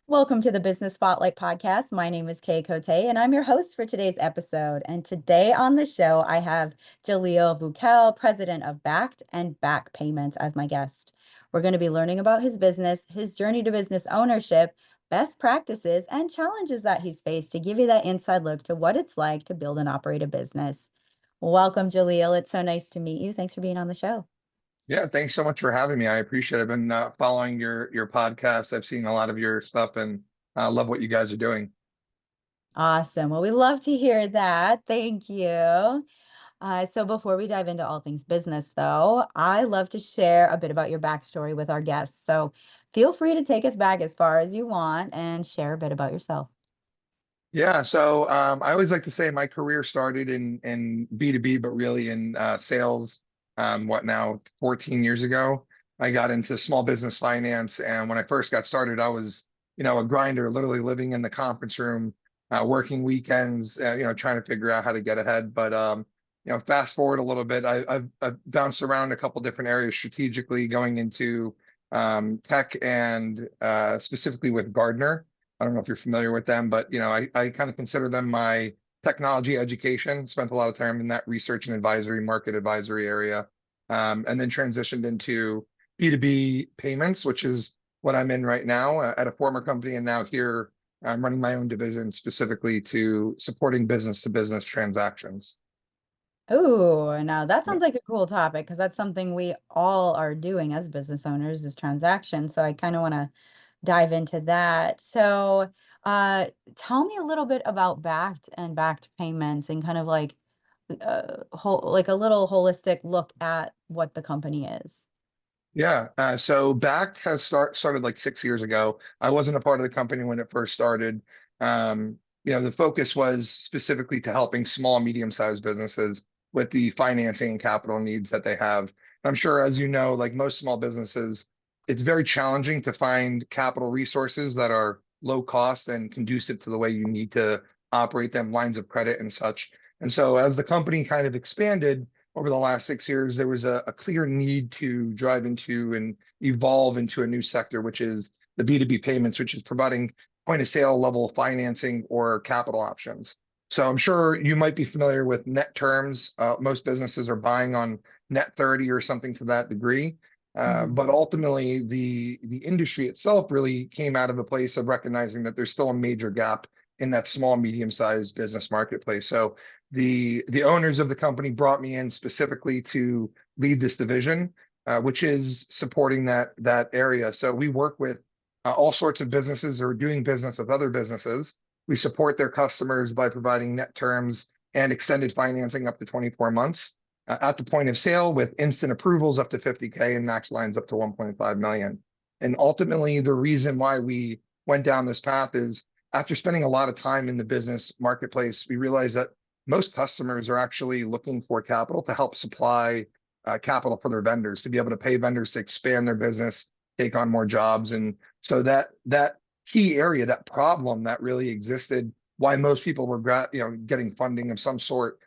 Welcome to the Business Spotlight podcast. My name is Kay Cote, and I'm your host for today's episode. And today on the show, I have Xhelil Vukel, president of Backed and Back Payments, as my guest. We're going to be learning about his business, his journey to business ownership, best practices, and challenges that he's faced to give you that inside look to what it's like to build and operate a business. Welcome, Xhelil. It's so nice to meet you. Thanks for being on the show. Yeah, thanks so much for having me. I appreciate it. I've been following your podcast. I've seen a lot of your stuff and I love what you guys are doing. Awesome. Well, we love to hear that. Thank you. So before we dive into all things business, though, I love to share a bit about your backstory with our guests. So feel free to take us back as far as you want and share a bit about yourself. Yeah, so I always like to say my career started in B2B, but really in sales. What now, 14 years ago, I got into small business finance, and when I first got started, I was, a grinder, literally living in the conference room, working weekends, trying to figure out how to get ahead. But fast forward a little bit, I've bounced around a couple different areas strategically, going into tech and specifically with Gardner. I don't know if you're familiar with them, but I kind of consider them my technology education. Spent a lot of time in that research and advisory, market advisory area, and then transitioned into B2B payments, which is what I'm in right now at a former company, and now here I'm running my own division specifically to supporting business to business transactions. Oh, now that Yeah. sounds like a cool topic because that's something we all are doing as business owners is transactions. So I kind of want to dive into that. So, tell me a little bit about backed and backed payments and kind of like like a little holistic look at what the company is. Yeah, so Backed has started like 6 years ago. I wasn't a part of the company when it first started. The focus was specifically to helping small, medium-sized businesses with the financing and capital needs that they have. I'm sure, as you know, like most small businesses, it's very challenging to find capital resources that are low cost and conducive to the way you need to operate them, lines of credit and such. And so, as the company kind of expanded over the last 6 years, there was a clear need to drive into and evolve into a new sector, which is the B2B payments, which is providing point of sale level financing or capital options. So I'm sure you might be familiar with net terms. Most businesses are buying on net 30 or something to that degree. But Mhm. ultimately, the industry itself really came out of a place of recognizing that there's still a major gap in that small, medium-sized business marketplace. So the owners of the company brought me in specifically to lead this division, which is supporting that area. So we work with all sorts of businesses who are doing business with other businesses. We support their customers by providing net terms and extended financing up to 24 months at the point of sale with instant approvals up to 50K and max lines up to 1.5 million. And ultimately, the reason why we went down this path is after spending a lot of time in the business marketplace, we realized that most customers are actually looking for capital to help supply capital for their vendors to be able to pay vendors to expand their business, take on more jobs, and so that key area, that problem that really existed, why most people were getting funding of some sort,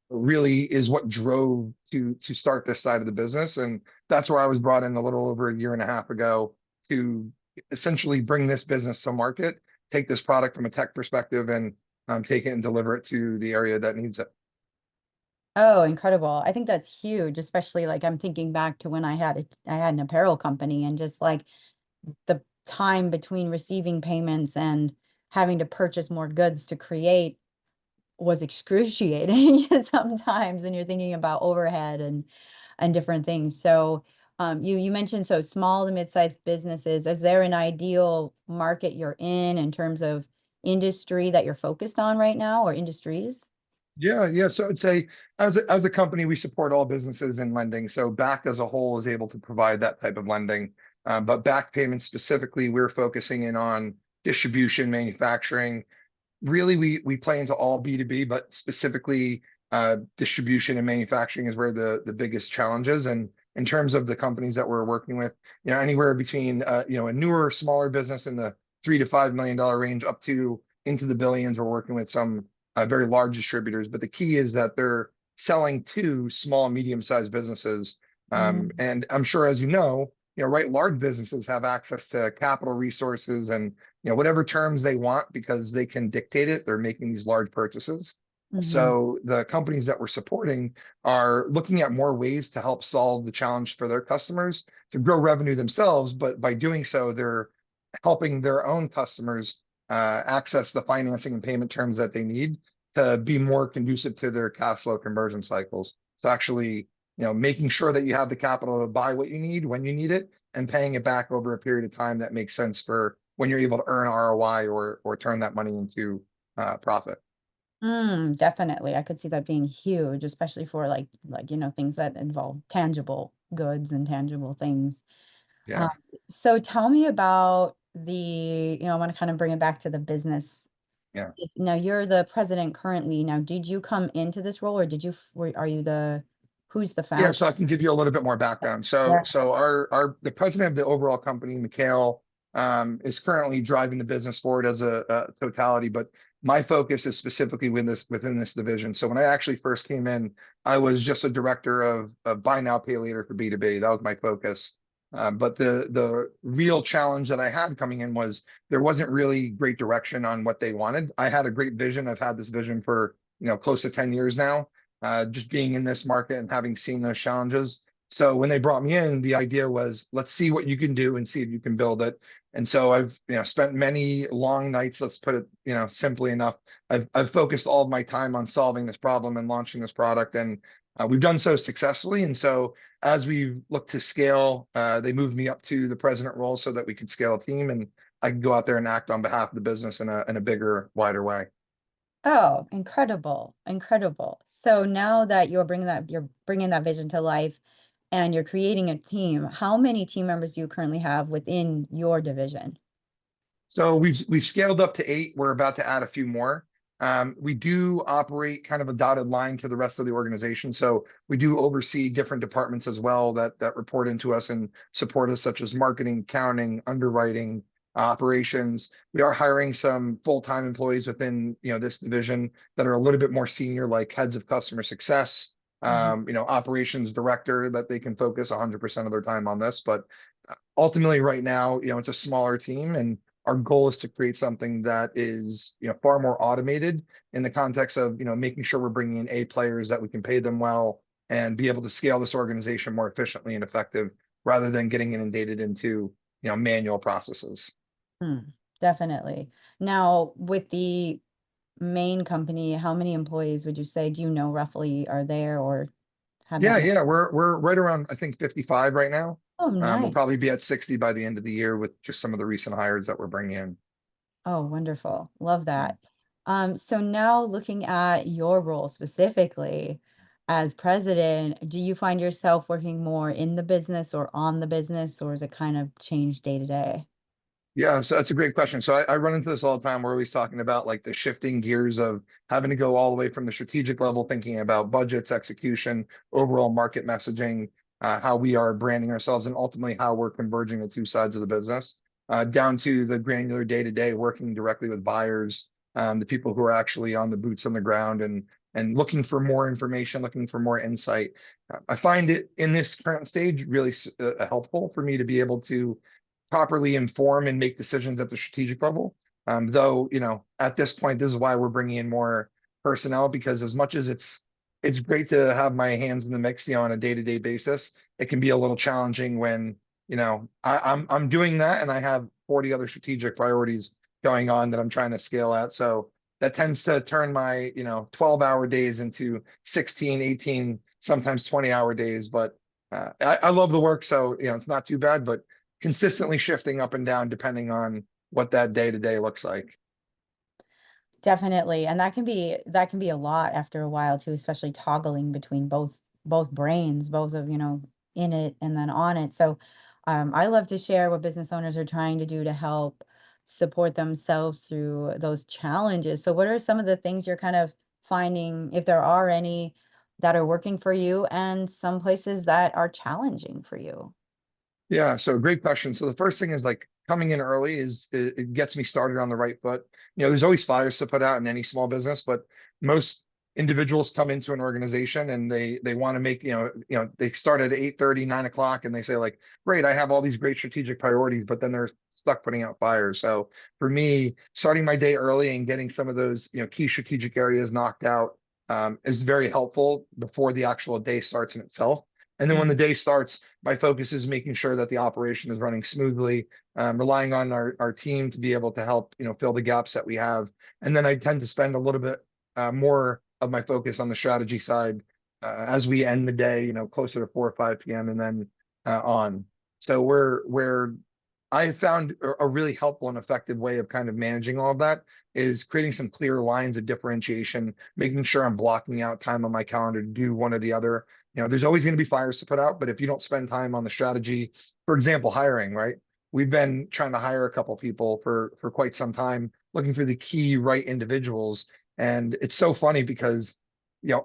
really is what drove to start this side of the business, and that's where I was brought in a little over a year and a half ago to essentially bring this business to market, take this product from a tech perspective, and take it and deliver it to the area that needs it. Oh, incredible. I think that's huge, especially like I'm thinking back to when I had an apparel company and just like the time between receiving payments and having to purchase more goods to create was excruciating sometimes, and you're thinking about overhead and different things. So you mentioned so small to mid-sized businesses. Is there an ideal market you're in terms of industry that you're focused on right now or industries? Yeah, yeah. So I'd say as a company, we support all businesses in lending. So Back as a whole is able to provide that type of lending. But Back payments specifically, we're focusing in on distribution, manufacturing. Really, we play into all B2B, but specifically distribution and manufacturing is where the biggest challenge is. And in terms of the companies that we're working with, anywhere between a newer, smaller business in the $3 to $5 million range up to into the billions. We're working with some very large distributors, but the key is that they're selling to small, medium-sized businesses. Mm. And I'm sure, as you know, right, large businesses have access to capital resources and, whatever terms they want because they can dictate it. They're making these large purchases. Hmm. So the companies that we're supporting are looking at more ways to help solve the challenge for their customers to grow revenue themselves. But by doing so, they're helping their own customers access the financing and payment terms that they need to be more conducive to their cash flow conversion cycles. So actually, making sure that you have the capital to buy what you need when you need it and paying it back over a period of time that makes sense for when you're able to earn ROI or turn that money into profit. Definitely. I could see that being huge, especially for things that involve tangible goods and tangible things. Um, Yeah. so tell me about I want to kind of bring it back to the business. Yeah. Now you're the president currently. Now, did you come into this role or are you who's the Yeah, founder? so I can give you a little bit more background. So, Yeah. so our the president of the overall company, Mikhail, is currently driving the business forward as a totality. But my focus is specifically within this division. So when I actually first came in, I was just a director of buy now, pay later for B2B. That was my focus. But the real challenge that I had coming in was there wasn't really great direction on what they wanted. I had a great vision. I've had this vision for close to 10 years now, just being in this market and having seen those challenges. So when they brought me in, the idea was let's see what you can do and see if you can build it. And so I've spent many long nights, let's put it simply enough. I've focused all of my time on solving this problem and launching this product, and we've done so successfully. And so as we look to scale, they moved me up to the president role so that we could scale a team and I can go out there and act on behalf of the business in a bigger, wider way. Oh, incredible. Incredible. So now that you're bringing that vision to life and you're creating a team, how many team members do you currently have within your division? So we've scaled up to 8. We're about to add a few more. We do operate kind of a dotted line to the rest of the organization. So we do oversee different departments as well that report into us and support us, such as marketing, accounting, underwriting, operations. We are hiring some full-time employees within this division that are a little bit more senior, like heads of customer success, Mhm. operations director, that they can focus 100% of their time on this. But ultimately, right now, it's a smaller team, and our goal is to create something that is far more automated in the context of making sure we're bringing in A players that we can pay them well and be able to scale this organization more efficiently and effective rather than getting inundated into manual processes. Hmm, definitely. Now, with the main company, how many employees would you say, do you know roughly are there or have that? Yeah, we're right around, I think, 55 right now. Oh, We'll nice. probably be at 60 by the end of the year with just some of the recent hires that we're bringing in. Oh, wonderful. Love Yeah. that. So now looking at your role specifically as president, do you find yourself working more in the business or on the business, or is it kind of change day to day? Yeah, so that's a great question. So I run into this all the time. We're always talking about like the shifting gears of having to go all the way from the strategic level, thinking about budgets, execution, overall market messaging, how we are branding ourselves, and ultimately how we're converging the two sides of the business, down to the granular day to day, working directly with buyers, the people who are actually on the boots on the ground and looking for more information, looking for more insight. I find it in this current stage really helpful for me to be able to properly inform and make decisions at the strategic level. Though, at this point, this is why we're bringing in more personnel, because as much as it's great to have my hands in the mix, on a day-to-day basis, it can be a little challenging when, I'm doing that and I have 40 other strategic priorities going on that I'm trying to scale at. So that tends to turn my, 12-hour days into 16, 18, sometimes 20-hour days. But I love the work, so it's not too bad, but consistently shifting up and down depending on what that day to day looks like. Definitely. And that can be a lot after a while too, especially toggling between both brains, both of, in it and then on it. So I love to share what business owners are trying to do to help support themselves through those challenges. So what are some of the things you're kind of finding, if there are any, that are working for you and some places that are challenging for you? Yeah, so great question. So the first thing is like coming in early is it gets me started on the right foot. There's always fires to put out in any small business, but most individuals come into an organization and they want to make, they start at 8:30, 9 o'clock, and they say like, great, I have all these great strategic priorities, but then they're stuck putting out fires. So for me, starting my day early and getting some of those, key strategic areas knocked out, is very helpful before the actual day starts in itself. And then when the Mm. day starts, my focus is making sure that the operation is running smoothly, relying on our team to be able to help, fill the gaps that we have. And then I tend to spend a little bit more of my focus on the strategy side as we end the day, closer to 4 or 5 p.m. and then on. So where I found a really helpful and effective way of kind of managing all of that is creating some clear lines of differentiation, making sure I'm blocking out time on my calendar to do one or the other. There's always going to be fires to put out, but if you don't spend time on the strategy, for example, hiring, right? We've been trying to hire a couple people for quite some time, looking for the key right individuals. And it's so funny because,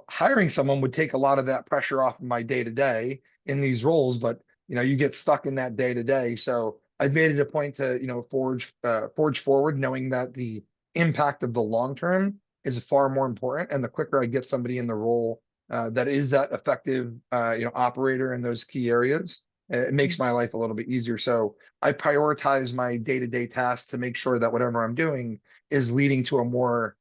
hiring someone would take a lot of that pressure off of my day to day in these roles, but you get stuck in that day to day. So I've made it a point to, forge forward, knowing that the impact of the long term is far more important. And the quicker I get somebody in the role that is that effective, operator in those key areas, it makes my life a little bit easier. So I prioritize my day to day tasks to make sure that whatever I'm doing is leading to more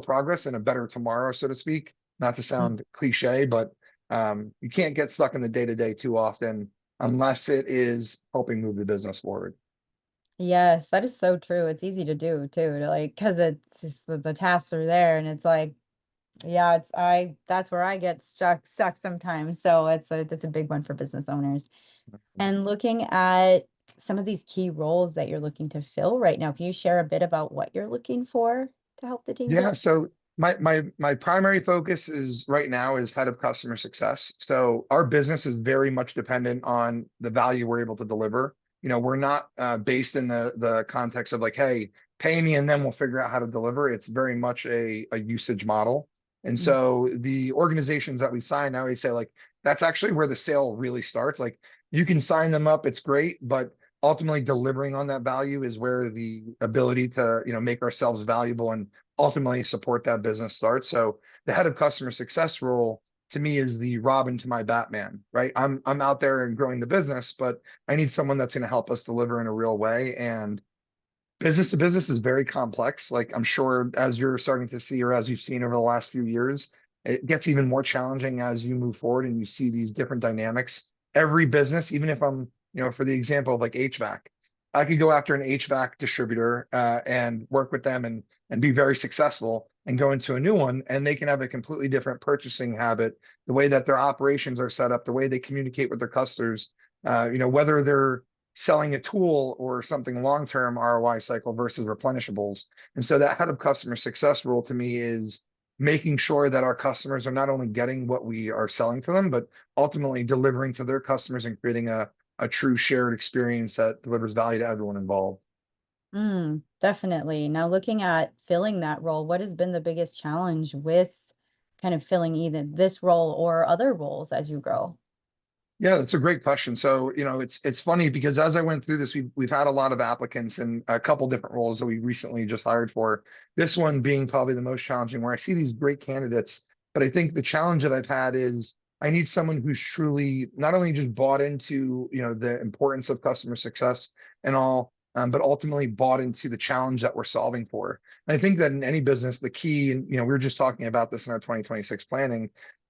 progress and a better tomorrow, so to speak. Not to sound cliche, but you can't get stuck in the day to day too often unless it is helping move the business forward. Yes, that is so true. It's easy to do too, to like, because it's just the tasks are there and it's like, yeah, that's where I get stuck sometimes. So that's a big one for business owners. And looking at some of these key roles that you're looking to fill right now, can you share a bit about what you're looking for to help the team Yeah, grow? so my primary focus is right now is head of customer success. So our business is very much dependent on the value we're able to deliver. We're not based in the context of like, hey, pay me and then we'll figure out how to deliver. It's very much a usage model. And Mm. so the organizations that we sign now, we say like, that's actually where the sale really starts. Like you can sign them up, it's great, but ultimately delivering on that value is where the ability to, make ourselves valuable and ultimately support that business starts. So the head of customer success role to me is the Robin to my Batman, right? I'm out there and growing the business, but I need someone that's going to help us deliver in a real way. And business to business is very complex. Like I'm sure as you're starting to see or as you've seen over the last few years, it gets even more challenging as you move forward and you see these different dynamics. Every business, even if I'm, for the example of like HVAC, I could go after an HVAC distributor and work with them and be very successful and go into a new one, and they can have a completely different purchasing habit, the way that their operations are set up, the way they communicate with their customers, whether they're selling a tool or something long-term ROI cycle versus replenishables. And so that head of customer success role to me is making sure that our customers are not only getting what we are selling to them, but ultimately delivering to their customers and creating a true shared experience that delivers value to everyone involved. Definitely. Now, looking at filling that role, what has been the biggest challenge with kind of filling either this role or other roles as you grow? Yeah, that's a great question. So, it's funny because as I went through this, we've had a lot of applicants and a couple different roles that we recently just hired for. This one being probably the most challenging, where I see these great candidates, but I think the challenge that I've had is I need someone who's truly not only just bought into, the importance of customer success and all, but ultimately bought into the challenge that we're solving for. And I think that in any business, the key, and we were just talking about this in our 2026 planning,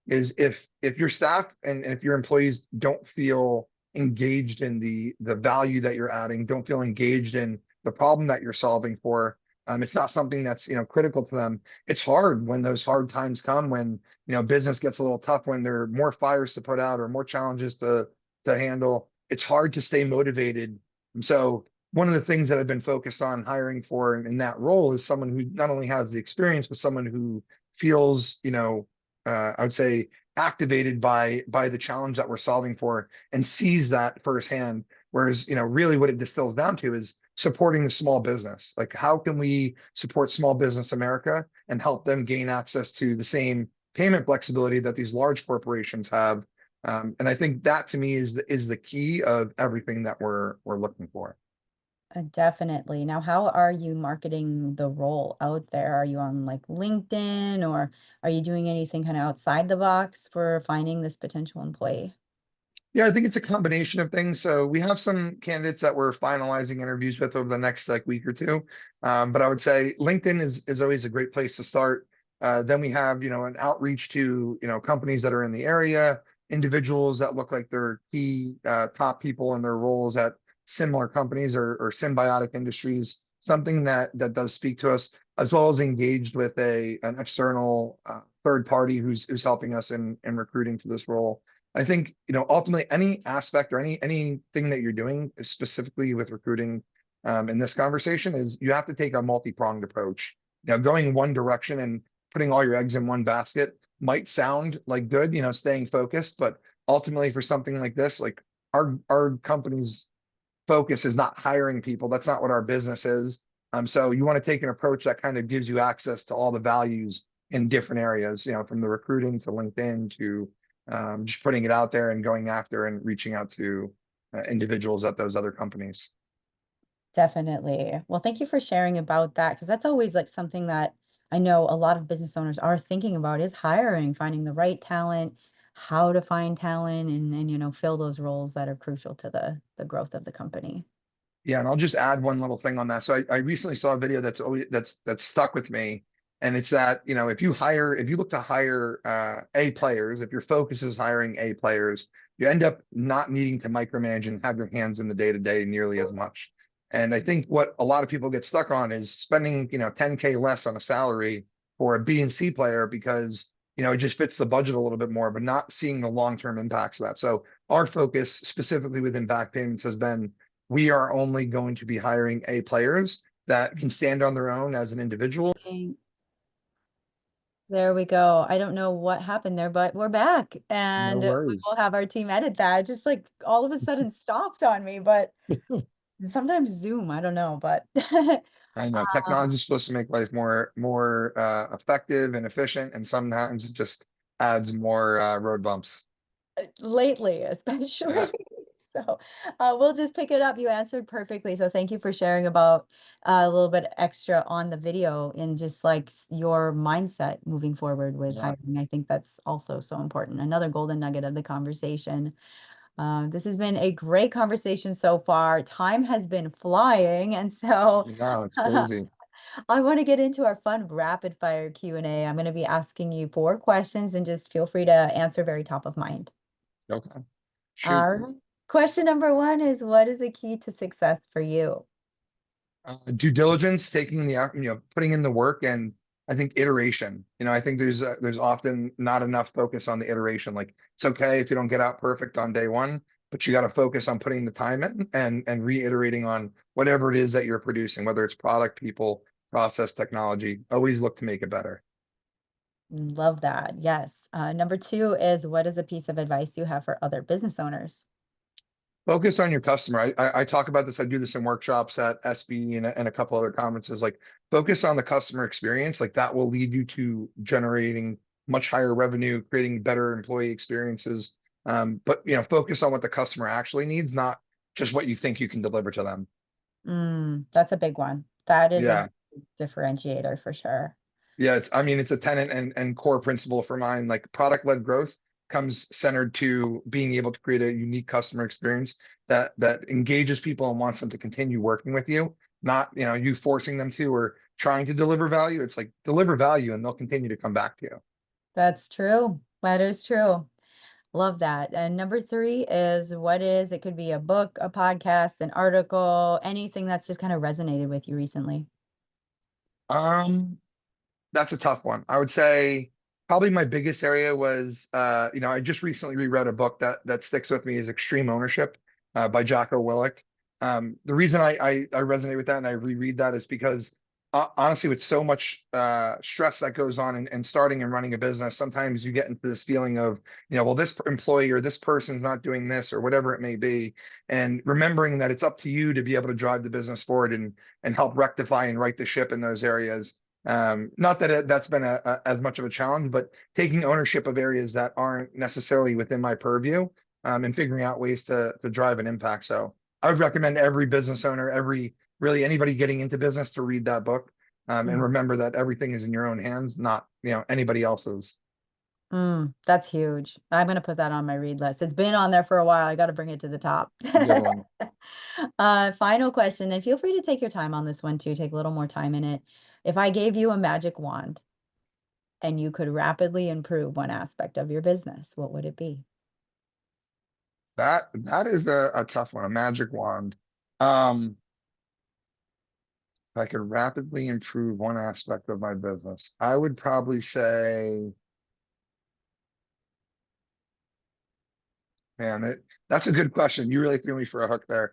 is if your staff and if your employees don't feel engaged in the value that you're adding, don't feel engaged in the problem that you're solving for, it's not something that's critical to them. It's hard when those hard times come, when business gets a little tough, when there are more fires to put out or more challenges to handle. It's hard to stay motivated. And so one of the things that I've been focused on hiring for in that role is someone who not only has the experience, but someone who feels, I would say, activated by the challenge that we're solving for and sees that firsthand. Whereas, really what it distills down to is supporting the small business. Like, how can we support small business America and help them gain access to the same payment flexibility that these large corporations have? And I think that to me is the key of everything that we're looking for. Definitely. Now, how are you marketing the role out there? Are you on like LinkedIn, or are you doing anything kind of outside the box for finding this potential employee? Yeah, I think it's a combination of things. So we have some candidates that we're finalizing interviews with over the next like week or two. But I would say LinkedIn is always a great place to start. Then we have, an outreach to, companies that are in the area, individuals that look like they're key top people in their roles at similar companies or symbiotic industries, something that does speak to us, as well as engaged with an external third party who's helping us in recruiting for this role. I think, ultimately any aspect or anything that you're doing specifically with recruiting in this conversation is you have to take a multi-pronged approach. Going one direction and putting all your eggs in one basket might sound like good, staying focused, but ultimately for something like this, like our company's focus is not hiring people. That's not what our business is. So you want to take an approach that kind of gives you access to all the values in different areas, from the recruiting to LinkedIn to just putting it out there and going after and reaching out to individuals at those other companies. Definitely. Well, thank you for sharing about that, because that's always like something that I know a lot of business owners are thinking about is hiring, finding the right talent, how to find talent and fill those roles that are crucial to the growth of the company. Yeah, and I'll just add one little thing on that. So I recently saw a video that's stuck with me, and it's that if you look to hire A players, if your focus is hiring A players, you end up not needing to micromanage and have your hands in the day to day nearly as much. And I think what a lot of people get stuck on is spending 10K less on a salary for a B and C player because it just fits the budget a little bit more, but not seeing the long term impacts of that. So our focus specifically within back payments has been we are only going to be hiring A players that can stand on their own as an individual. Thank- There we go. I don't know what happened there, but we're back No and we will worries. have our team edit that. It just like all of a sudden stopped on me, but sometimes Zoom, I don't know, but I know technology is supposed to make life more effective and efficient, and sometimes it just adds more road bumps. lately, Yeah, especially. So we'll just pick it up. You answered perfectly. So thank you for sharing about a little bit extra on the video and just like your mindset moving forward with yeah, hiring. I think that's also so important. Another golden nugget of the conversation. This has been a great conversation so far. Time has been flying, and so I know it's crazy. I want to get into our fun rapid fire Q&A. I'm going to be asking you 4 questions and just feel free to answer very top of mind. Okay, shoot. Our question number 1 is, what is the key to success for you? Due diligence, taking putting in the work, and I think iteration. I think there's often not enough focus on the iteration. Like it's okay if you don't get out perfect on day one, but you got to focus on putting the time in and reiterating on whatever it is that you're producing, whether it's product, people, process, technology. Always look to make it better. Love that. Yes. Number 2 is, what is a piece of advice you have for other business owners? Focus on your customer. I talk about this. I do this in workshops at SB and a couple other conferences. Like focus on the customer experience. Like that will lead you to generating much higher revenue, creating better employee experiences. But focus on what the customer actually needs, not just what you think you can deliver to them. That's a big one. That is a Yeah. big differentiator for sure. Yeah, I mean, it's a tenet and core principle for mine. Like product-led growth comes centered to being able to create a unique customer experience that engages people and wants them to continue working with you, not, you forcing them to or trying to deliver value. It's like deliver value and they'll continue to come back to you. That's true. That is true. Love that. And number 3 is, it could be a book, a podcast, an article, anything that's just kind of resonated with you recently. Um, That's a tough one. I would say probably my biggest area was, I just recently reread a book that sticks with me is Extreme Ownership by Jocko Willink. The reason I resonate with that and I reread that is because honestly, with so much stress that goes on in starting and running a business, sometimes you get into this feeling of, well, this employee or this person's not doing this or whatever it may be, and remembering that it's up to you to be able to drive the business forward and help rectify and right the ship in those areas. Not that that's been as much of a challenge, but taking ownership of areas that aren't necessarily within my purview, and figuring out ways to drive an impact. So I would recommend every business owner, really anybody getting into business to read that book. And Mm, remember that everything is in your own hands, not, anybody else's. that's huge. I'm gonna put that on my read list. It's been on there for a while. I got to bring it to the top. Good one. Final question, and feel free to take your time on this one too. Take a little more time in it. If I gave you a magic wand and you could rapidly improve one aspect of your business, what would it be? That is a tough one, a magic wand. Um, if I could rapidly improve one aspect of my business, I would probably say, man, that's a good question. You really threw me for a hook there.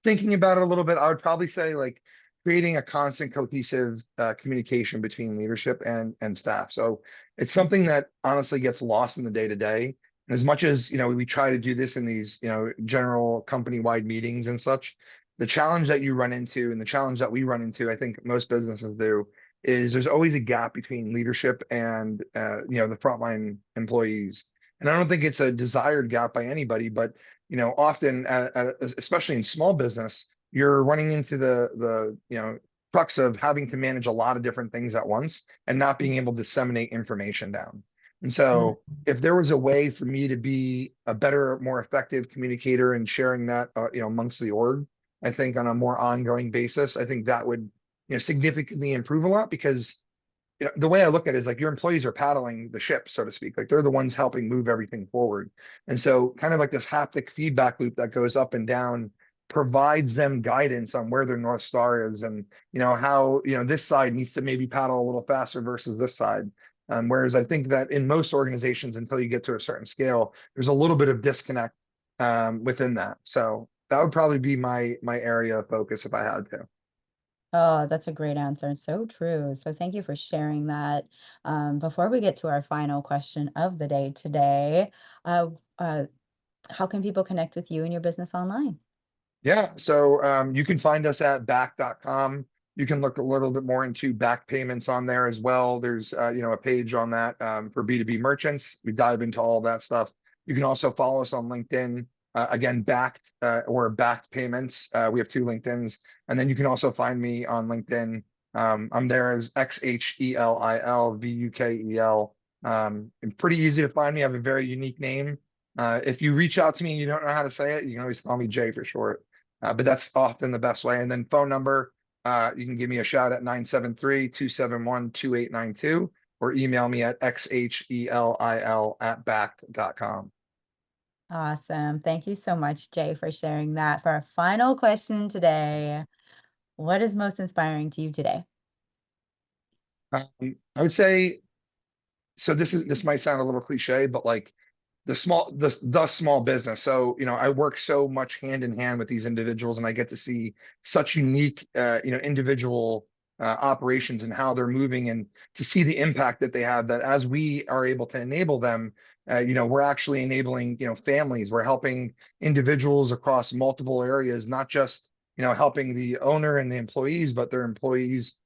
Thinking about it a little bit, I would probably say like creating a constant cohesive communication between leadership and staff. So it's something that honestly gets lost in the day to day. And as much as, we try to do this in these, general company-wide meetings and such, the challenge that you run into and the challenge that we run into, I think most businesses do, is there's always a gap between leadership and, the frontline employees. And I don't think it's a desired gap by anybody, but often, especially in small business, you're running into the crux of having to manage a lot of different things at once and not being able to disseminate information down. And Mm. so, if there was a way for me to be a better, more effective communicator and sharing that, amongst the org, I think on a more ongoing basis, I think that would, significantly improve a lot because the way I look at it is like your employees are paddling the ship, so to speak. Like they're the ones helping move everything forward. And so kind of like this haptic feedback loop that goes up and down provides them guidance on where their North Star is and how this side needs to maybe paddle a little faster versus this side. Whereas I think that in most organizations, until you get to a certain scale, there's a little bit of disconnect within that. So that would probably be my area of focus if I had to. Oh, that's a great answer. It's so true. So thank you for sharing that. Before we get to our final question of the day today, uh, uh, how can people connect with you and your business online? Yeah, so you can find us at back.com. You can look a little bit more into back payments on there as well. There's a page on that for B2B merchants. We dive into all that stuff. You can also follow us on LinkedIn. Again, backed or backed payments. We have two LinkedIns, and then you can also find me on LinkedIn. I'm there as Xhelilvukel. And pretty easy to find me. I have a very unique name. If you reach out to me and you don't know how to say it, you can always call me Jay for short. But that's often the best way. And then phone number, you can give me a shout at 973-271-2892 or email me at xhelil@backed.com. Awesome. Thank you so much, Jay, for sharing that. For our final question today, what is most inspiring to you today? I would say, so this might sound a little cliche, but like the small business. So, I work so much hand in hand with these individuals and I get to see such unique, individual operations and how they're moving and to see the impact that they have that as we are able to enable them, we're actually enabling, families. We're helping individuals across multiple areas, not just, helping the owner and the employees, but their employees,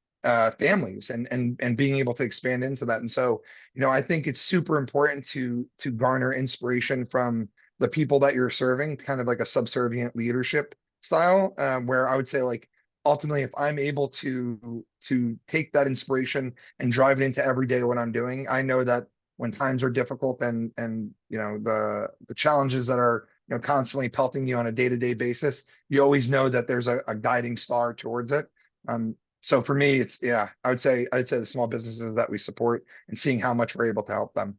families and being able to expand into that. And so, I think it's super important to garner inspiration from the people that you're serving, kind of like a subservient leadership style, where I would say like ultimately, if I'm able to take that inspiration and drive it into every day what I'm doing, I know that when times are difficult and the challenges that are constantly pelting you on a day-to-day basis, you always know that there's a guiding star towards it. So for me, it's yeah, I'd say the small businesses that we support and seeing how much we're able to help them.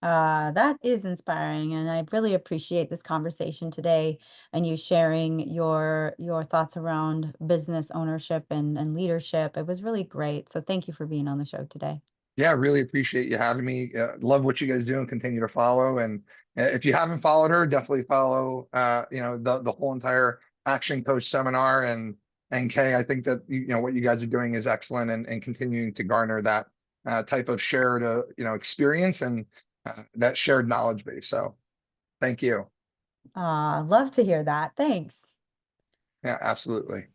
That is inspiring, and I really appreciate this conversation today and you sharing your thoughts around business ownership and leadership. It was really great. So thank you for being on the show today. Yeah, really appreciate you having me. Love what you guys do and continue to follow. And if you haven't followed her, definitely follow the whole entire Action Coach seminar and Kay. I think that what you guys are doing is excellent and continuing to garner that type of shared experience and that shared knowledge base. So thank you. Love to hear that. Thanks. Yeah, absolutely.